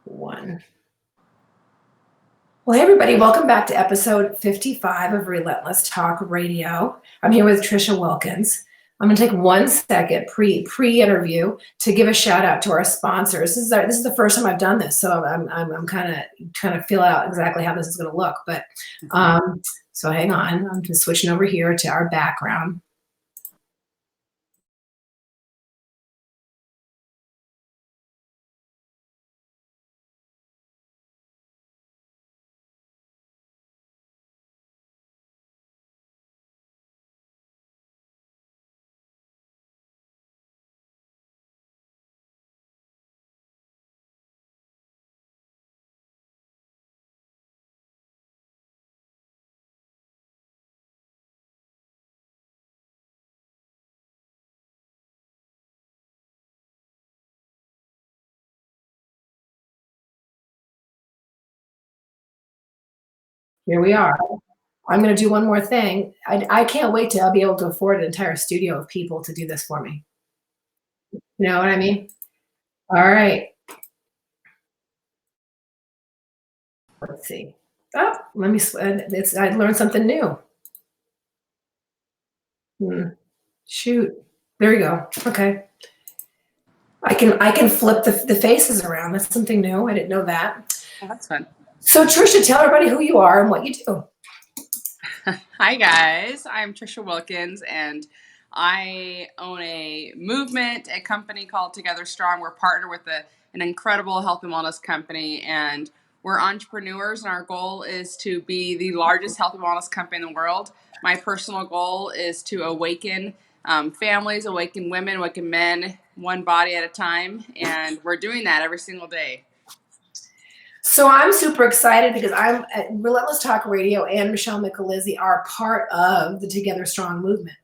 One. Well, hey everybody, welcome back to episode 55 of Relentless Talk Radio. I'm here with Trisha Wilkins. I'm going to take 1 second pre-interview to give a shout out to our sponsors. This is the first time I've done this, so I'm kind of trying to feel out exactly how this is going to look. But so hang on, I'm just switching over here to our background. Here we are. I'm going to do one more thing. I can't wait till I'll be able to afford an entire studio of people to do this for me. You know what I mean? All right. Let's see. Oh, let me. I learned something new. Shoot. There you go. Okay. I can flip the faces around. That's something new. I didn't know that. Oh, that's fun. So Trisha, tell everybody who you are and what you do. Hi guys, I'm Trisha Wilkins and I own a movement, a company called Together Strong. We're partnered with an incredible health and wellness company, and we're entrepreneurs, and our goal is to be the largest health and wellness company in the world. My personal goal is to awaken families, awaken women, awaken men, one body at a time, and we're doing that every single day. So I'm super excited because I'm at Relentless Talk Radio and Micalizzi are part of the Together Strong movement.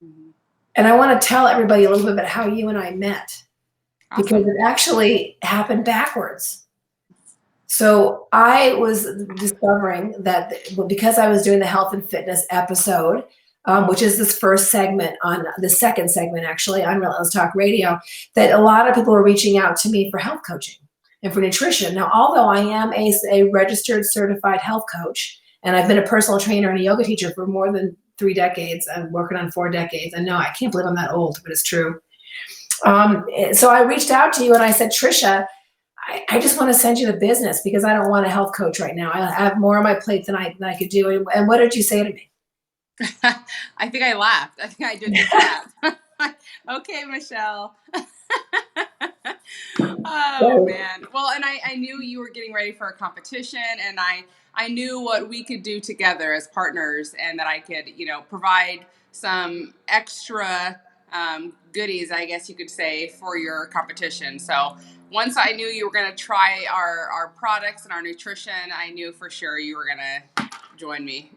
Mm-hmm. And I want to tell everybody a little bit about how you and I met. Awesome. Because it actually happened backwards. So I was discovering that because I was doing the health and fitness episode, which is this first segment on the second segment actually on Relentless Talk Radio, that a lot of people were reaching out to me for health coaching and for nutrition. Now, although I am a registered certified health coach, and I've been a personal trainer and a yoga teacher for more than 3 decades, I'm working on 4 decades. I know, I can't believe I'm that old, but it's true. So I reached out to you and I said, Trisha, I just want to send you the business because I don't want a health coach right now. I have more on my plate than I could do. And what did you say to me? I think I laughed. I think I did just laugh. Okay, Michelle. Oh man. Well, and I knew you were getting ready for a competition, and I knew what we could do together as partners, and that I could, provide some extra goodies, I guess you could say, for your competition. So once I knew you were going to try our products and our nutrition, I knew for sure you were going to join me.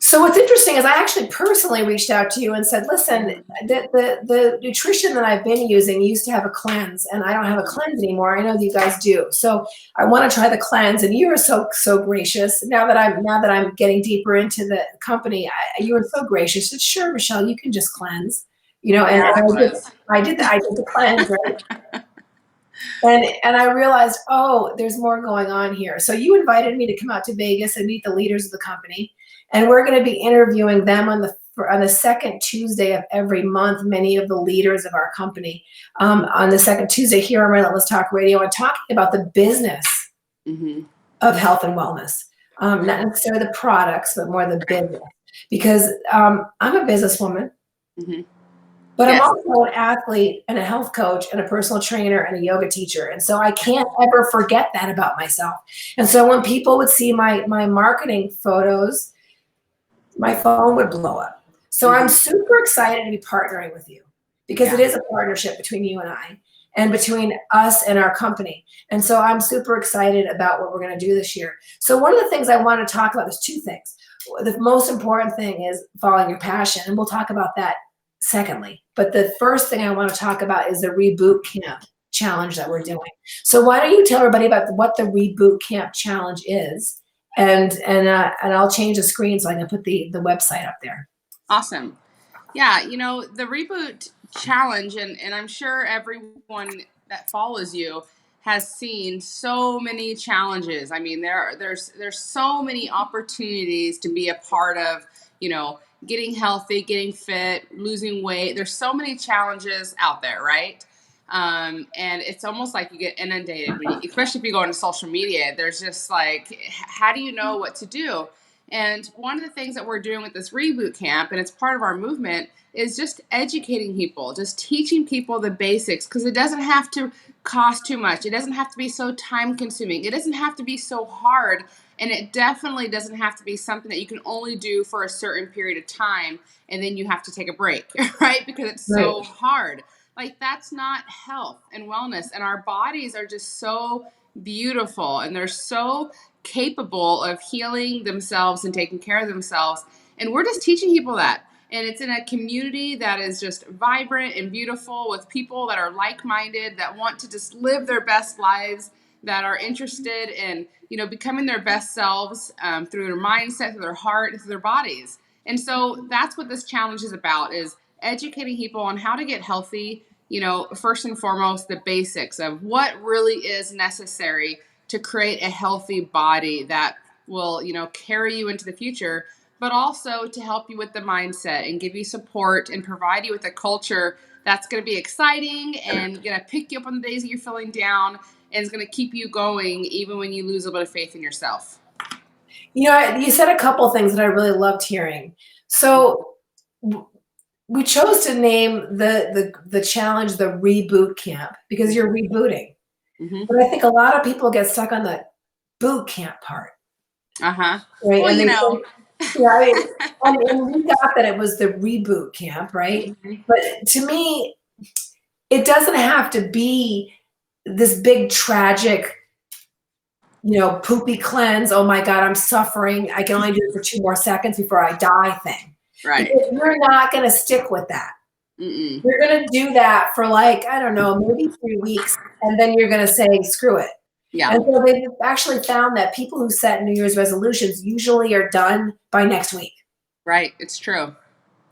So what's interesting is I actually personally reached out to you and said, listen, the nutrition that I've been using used to have a cleanse, and I don't have a cleanse anymore. I know that you guys do. So I want to try the cleanse, and you were so gracious. Now that I'm getting deeper into the company, you were so gracious. Said, sure, Michelle, you can just cleanse. And I did the cleanse, right? And I realized, oh, there's more going on here. So you invited me to come out to Vegas and meet the leaders of the company. And we're going to be interviewing them on the second Tuesday of every month, many of the leaders of our company, on the second Tuesday here on Relentless Talk Radio, and talking about the business of health and wellness. Not necessarily the products, but more the business. Because I'm a businesswoman, but I'm also an athlete and a health coach and a personal trainer and a yoga teacher. And so I can't ever forget that about myself. And so when people would see my marketing photos, my phone would blow up. So I'm super excited to be partnering with you because it is a partnership between you and I, and between us and our company. And so I'm super excited about what we're going to do this year. So one of the things I want to talk about is 2 things. The most important thing is following your passion, and we'll talk about that secondly. But the first thing I want to talk about is the Reboot Camp challenge that we're doing. So why don't you tell everybody about what the Reboot Camp challenge is? And I'll change the screen so I can put the website up there. Awesome. Yeah, the Reboot Challenge, and I'm sure everyone that follows you has seen so many challenges. I mean, there's so many opportunities to be a part of, getting healthy, getting fit, losing weight. There's so many challenges out there, right? And it's almost like you get inundated when especially if you go into social media. There's just like, how do you know what to do? And one of the things that we're doing with this Reboot Camp, and it's part of our movement, is just educating people, just teaching people the basics, because it doesn't have to cost too much. It doesn't have to be so time consuming. It doesn't have to be so hard. And it definitely doesn't have to be something that you can only do for a certain period of time and then you have to take a break, right? Because it's so hard. Like, that's not health and wellness. And our bodies are just so beautiful and they're so capable of healing themselves and taking care of themselves. And we're just teaching people that. And it's in a community that is just vibrant and beautiful with people that are like-minded, that want to just live their best lives, that are interested in, becoming their best selves through their mindset, through their heart, through their bodies. And so that's what this challenge is about, is educating people on how to get healthy, first and foremost, the basics of what really is necessary to create a healthy body that will, carry you into the future, but also to help you with the mindset and give you support and provide you with a culture that's going to be exciting and going to pick you up on the days that you're feeling down and is going to keep you going even when you lose a bit of faith in yourself. You said a couple things that I really loved hearing. So we chose to name the challenge the Reboot Camp because you're rebooting. Mm-hmm. But I think a lot of people get stuck on the boot camp part. Uh-huh. Right. Well, and we got that it was the Reboot Camp, right? Mm-hmm. But to me, it doesn't have to be this big tragic, poopy cleanse. Oh my God, I'm suffering. I can only do it for 2 more seconds before I die thing. Right. Because you're not going to stick with that. Mm-mm. You're going to do that for I don't know, maybe 3 weeks. And then you're going to say, screw it. Yeah. And so they've actually found that people who set New Year's resolutions usually are done by next week. Right. It's true.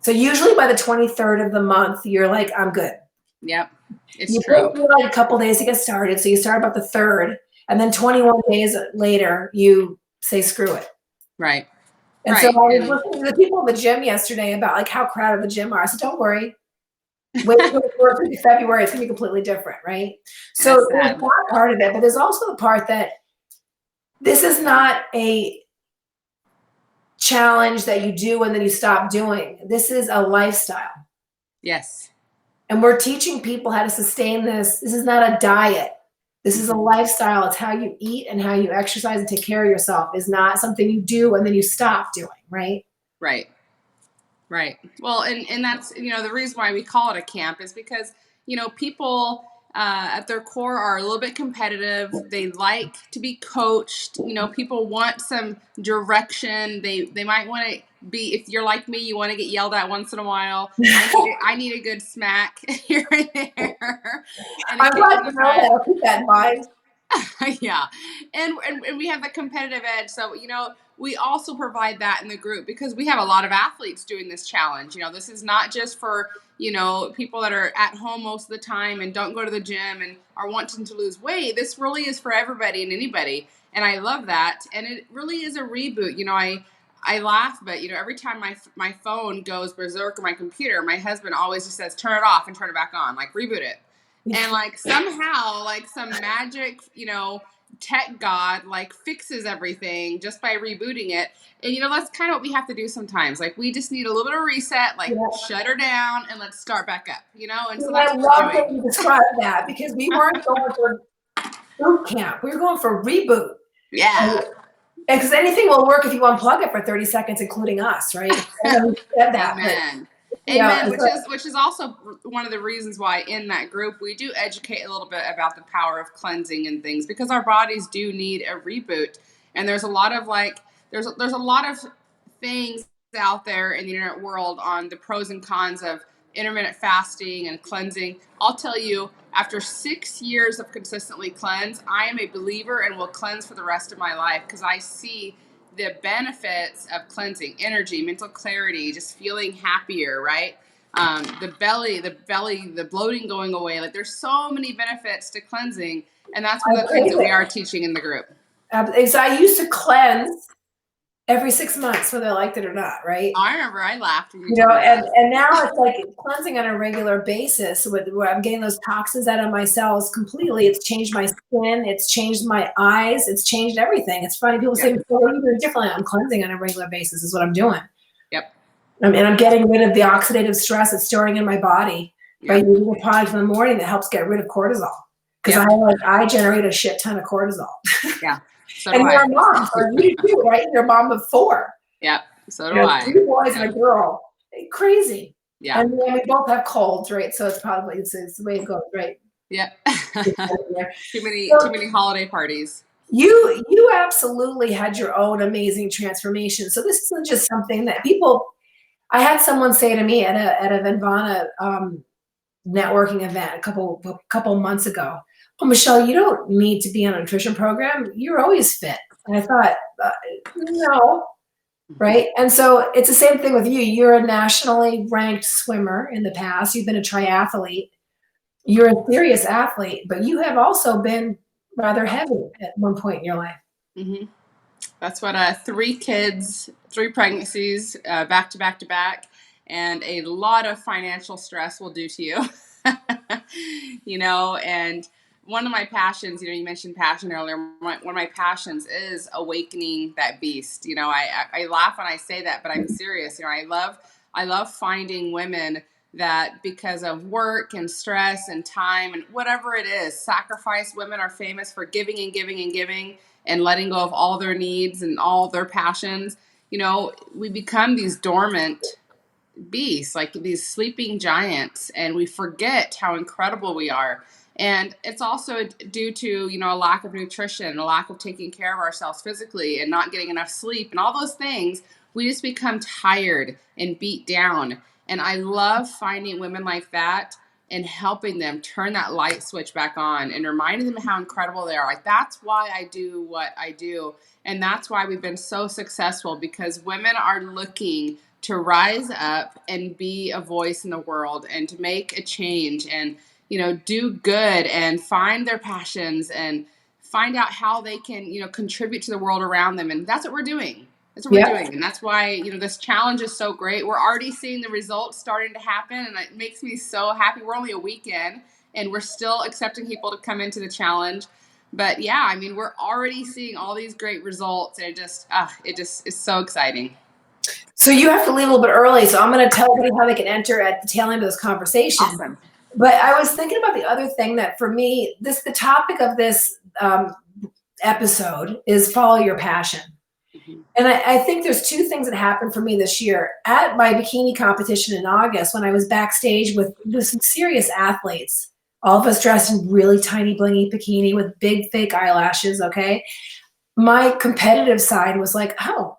So usually by the 23rd of the month, you're like, I'm good. Yep. It's true. You a couple days to get started. So you start about the 3rd, and then 21 days later, you say, screw it. Right. And right. So I was listening to the people in the gym yesterday about how crowded the gym are. I said, don't worry. Wait until February, it's going to be completely different, right? So there's that part of it, but there's also the part that this is not a challenge that you do and then you stop doing. This is a lifestyle. Yes. And we're teaching people how to sustain this. This is not a diet. This is a lifestyle. It's how you eat and how you exercise and take care of yourself. It's not something you do and then you stop doing, right? Right. Right. Well, and that's, the reason why we call it a camp is because, people at their core are a little bit competitive. They like to be coached. People want some direction. They might want to be, if you're like me, you want to get yelled at once in a while. I need a good smack here and there. And I'm glad to know that. I'll keep that in mind. Yeah. And we have the competitive edge. So, we also provide that in the group because we have a lot of athletes doing this challenge. This is not just for, people that are at home most of the time and don't go to the gym and are wanting to lose weight. This really is for everybody and anybody. And I love that. And it really is a reboot. I laugh, but every time my phone goes berserk on my computer, my husband always just says, turn it off and turn it back on, reboot it. And somehow, some magic, tech god fixes everything just by rebooting it. And that's kind of what we have to do sometimes. We just need a little bit of reset, shut her down and let's start back up, and so that's I love that you described that because we weren't going for boot camp. We were going for reboot. Yeah. Because anything will work if you unplug it for 30 seconds, including us, right? Said that, Amen. Amen, which is also one of the reasons why in that group we do educate a little bit about the power of cleansing and things, because our bodies do need a reboot. And there's a lot of there's a lot of things out there in the internet world on the pros and cons of intermittent fasting and cleansing. I'll tell you, after 6 years of consistently cleanse, I am a believer and will cleanse for the rest of my life because I see the benefits of cleansing: energy, mental clarity, just feeling happier, right? The belly, the bloating going away. There's so many benefits to cleansing. And that's one of the things that we are teaching in the group. So I used to cleanse every 6 months, whether I liked it or not, right? I remember I laughed when you know, and now it's like cleansing on a regular basis where I'm getting those toxins out of my cells completely. It's changed my skin. It's changed my eyes. It's changed everything. It's funny. People say, well, what are you doing differently? I'm cleansing on a regular basis is what I'm doing. Yep. And I'm getting rid of the oxidative stress that's storing in my body by using a product in the morning that helps get rid of cortisol. Because I generate a shit ton of cortisol. Yeah. So and you're a mom, or you too, right? You're a mom of 4. Yep. So do I. 3 boys and a girl. Crazy. Yeah. And then we both have colds, right? So it's probably it's the way it goes, right? Yeah. too many holiday parties. You absolutely had your own amazing transformation. So this isn't just something that people. I had someone say to me at a Ventana networking event a couple months ago, "Oh, Michelle, you don't need to be on a nutrition program. You're always fit." And I thought, no. Right. And so it's the same thing with you. You're a nationally ranked swimmer in the past. You've been a triathlete. You're a serious athlete, but you have also been rather heavy at one point in your life. Mm-hmm. That's what 3 kids, 3 pregnancies, back to back to back, and a lot of financial stress will do to you. And one of my passions, you mentioned passion earlier. One of my passions is awakening that beast. I laugh when I say that, but I'm serious. I love finding women that because of work and stress and time and whatever it is, sacrifice. Women are famous for giving and giving and giving and letting go of all their needs and all their passions. We become these dormant beasts, like these sleeping giants, and we forget how incredible we are. And it's also due to, a lack of nutrition, a lack of taking care of ourselves physically and not getting enough sleep and all those things. We just become tired and beat down. And I love finding women like that and helping them turn that light switch back on and reminding them how incredible they are. Like, that's why I do what I do. And that's why we've been so successful, because women are looking to rise up and be a voice in the world and to make a change and do good and find their passions and find out how they can, contribute to the world around them. And that's what we're doing. That's what we're doing. And that's why, this challenge is so great. We're already seeing the results starting to happen. And it makes me so happy. We're only a week in and we're still accepting people to come into the challenge. But we're already seeing all these great results. And it just is so exciting. So you have to leave a little bit early. So I'm going to tell everybody how they can enter at the tail end of this conversation. Awesome. But I was thinking about the other thing that for me, the topic of this episode is follow your passion. Mm-hmm. And I think there's 2 things that happened for me this year. At my bikini competition in August, when I was backstage with some serious athletes, all of us dressed in really tiny blingy bikini with big fake eyelashes, okay? My competitive side was like, oh,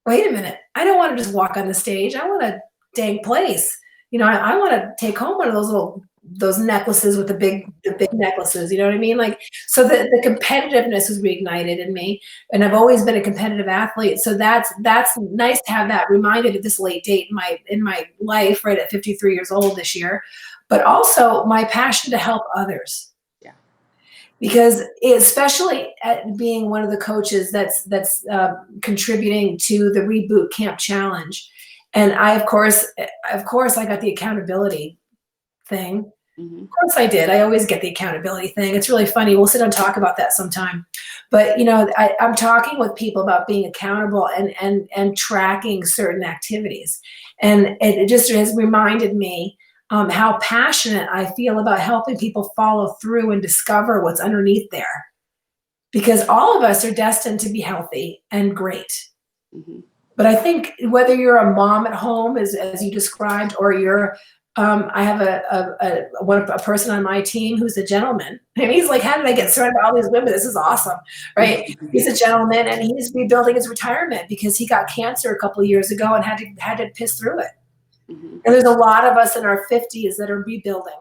wait a minute. I don't want to just walk on the stage. I want a dang place. I want to take home one of those necklaces with the big necklaces. You know what I mean? Like, so the competitiveness was reignited in me, and I've always been a competitive athlete. So that's nice to have that reminded at this late date in my life, right at 53 years old this year. But also my passion to help others. Yeah. Because especially at being one of the coaches that's contributing to the Reboot Camp Challenge. And I, of course, I got the accountability thing. Mm-hmm. Of course I did. I always get the accountability thing. It's really funny. We'll sit and talk about that sometime. But, I'm talking with people about being accountable and tracking certain activities. And it just has reminded me how passionate I feel about helping people follow through and discover what's underneath there. Because all of us are destined to be healthy and great. Mm-hmm. But I think whether you're a mom at home, as you described, or you're, I have a person on my team who's a gentleman. And he's like, how did I get surrounded by all these women? This is awesome, right? He's a gentleman, and he's rebuilding his retirement because he got cancer a couple of years ago and had to piss through it. Mm-hmm. And there's a lot of us in our 50s that are rebuilding,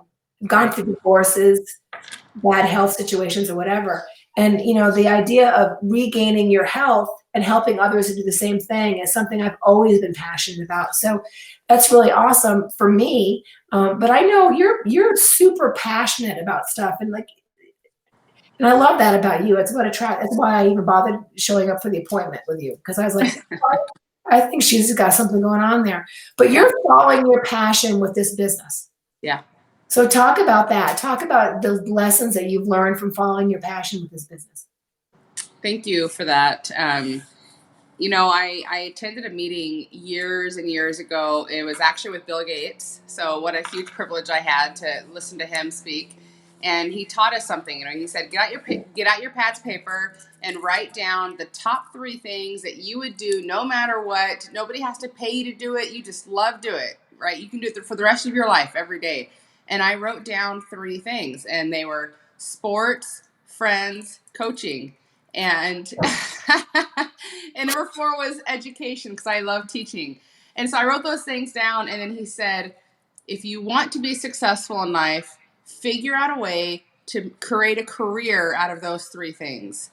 gone through divorces, bad health situations, or whatever. And, the idea of regaining your health and helping others to do the same thing is something I've always been passionate about. So that's really awesome for me. But I know you're super passionate about stuff. And like, And I love that about you. It's why I even bothered showing up for the appointment with you, because I was like, I think she's got something going on there. But you're following your passion with this business. Yeah. So talk about that. Talk about the lessons that you've learned from following your passion with this business. Thank you for that. You know, I attended a meeting years and years ago. It was actually with Bill Gates. So what a huge privilege I had to listen to him speak. And he taught us something. You know, he said, get out your pads paper and write down the top 3 things that you would do no matter what. Nobody has to pay you to do it. You just love do it, right? You can do it for the rest of your life every day. And I wrote down 3 things, and they were sports, friends, coaching. And and number 4 was education, because I love teaching. And so I wrote those things down, and then he said, if you want to be successful in life, figure out a way to create a career out of those 3 things.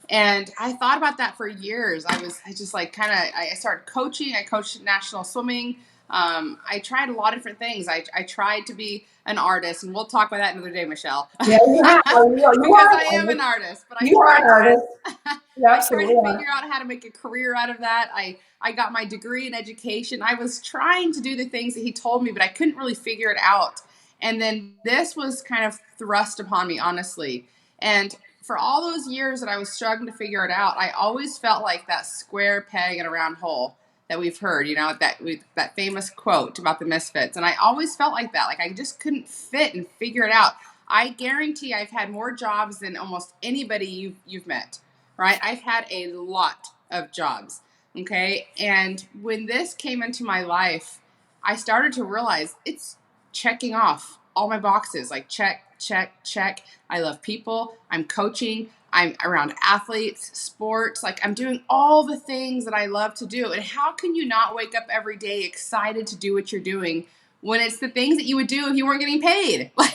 And I thought about that for years. I just like I started coaching. I coached national swimming. I tried a lot of different things. I tried to be an artist, and we'll talk about that another day, Michelle. Yeah, you have. Because I am an artist, but You are an artist. You I tried absolutely to are. figure out how to make a career out of that. I got my degree in education. I was trying to do the things that he told me, but I couldn't really figure it out. And then this was kind of thrust upon me, honestly. And for all those years that I was struggling to figure it out, I always felt like that square peg in a round hole that we've heard, you know, that famous quote about the misfits. And I always felt like that. Like I just couldn't fit and figure it out. I guarantee I've had more jobs than almost anybody you've met, right? I've had a lot of jobs, okay? And when this came into my life, I started to realize it's checking off all my boxes, like check, check, check. I love people. I'm coaching. I'm around athletes, sports. Like I'm doing all the things that I love to do. And how can you not wake up every day excited to do what you're doing when it's the things that you would do if you weren't getting paid? I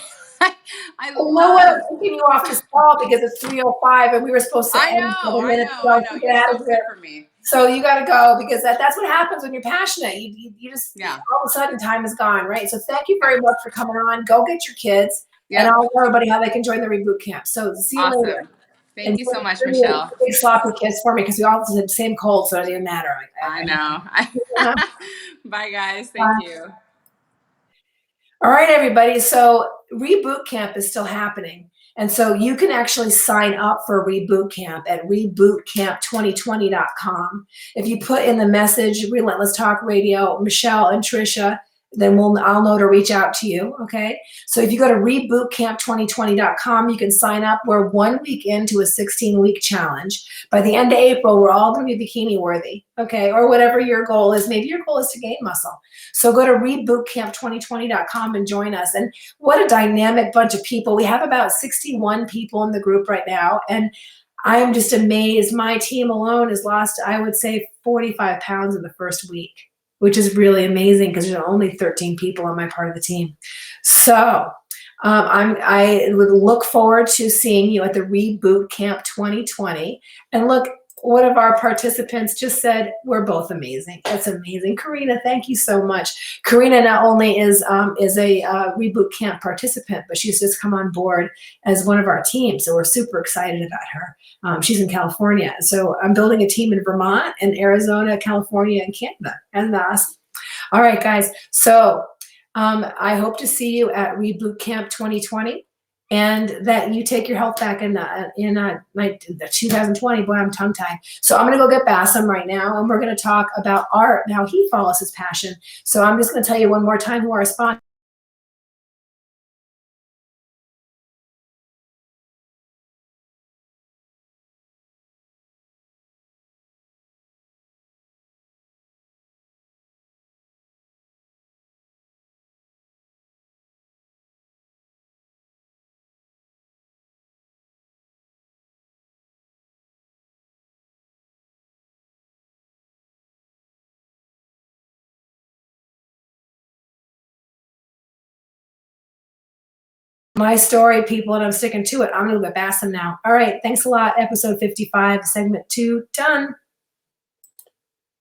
You know what? love. I'm taking you off this call because it's 3:05 and we were supposed to I end know, 7 I minutes know, I ago. know. Get You're out so of good here. for me. So you got to go, because that's what happens when you're passionate. You just, Yeah. all of a sudden time is gone, right? So thank you very much for coming on. Go get your kids, and Yep. I'll tell everybody how they can join the Reboot Camp. So see you later. Awesome. Thank And you so much, bring me Michelle. a big sloppy kiss for me, because we all have the same cold, so it doesn't even matter. I know. Bye, guys. Thank you. All right, everybody. So Reboot Camp is still happening. And so you can actually sign up for Reboot Camp at rebootcamp2020.com. If you put in the message, Relentless Talk Radio, Michelle and Tricia, then I'll know to reach out to you, okay? So if you go to rebootcamp2020.com, you can sign up. We're 1 week into a 16-week challenge. By the end of April, we're all going to be bikini worthy, okay? Or whatever your goal is. Maybe your goal is to gain muscle. So go to rebootcamp2020.com and join us. And what a dynamic bunch of people. We have about 61 people in the group right now. And I'm just amazed. My team alone has lost, I would say, 45 pounds in the first week, which is really amazing because there's only 13 people on my part of the team. So I would look forward to seeing you at the Reboot Camp 2020. And look, one of our participants just said, we're both amazing. That's amazing. Karina, thank you so much. Karina not only is a Reboot Camp participant, but she's just come on board as one of our teams. So we're super excited about her. She's in California. So I'm building a team in Vermont and Arizona, California, and Canada. And all right, guys. So I hope to see you at Reboot Camp 2020. And that you take your health back in 2020. Boy, I'm tongue-tied. So I'm going to go get Bassem right now, and we're going to talk about art and how he follows his passion. So I'm just going to tell you one more time who our sponsor. My story, people, and I'm sticking to it. I'm going to go get Bassem now. All right. Thanks a lot. Episode 55, segment 2, done.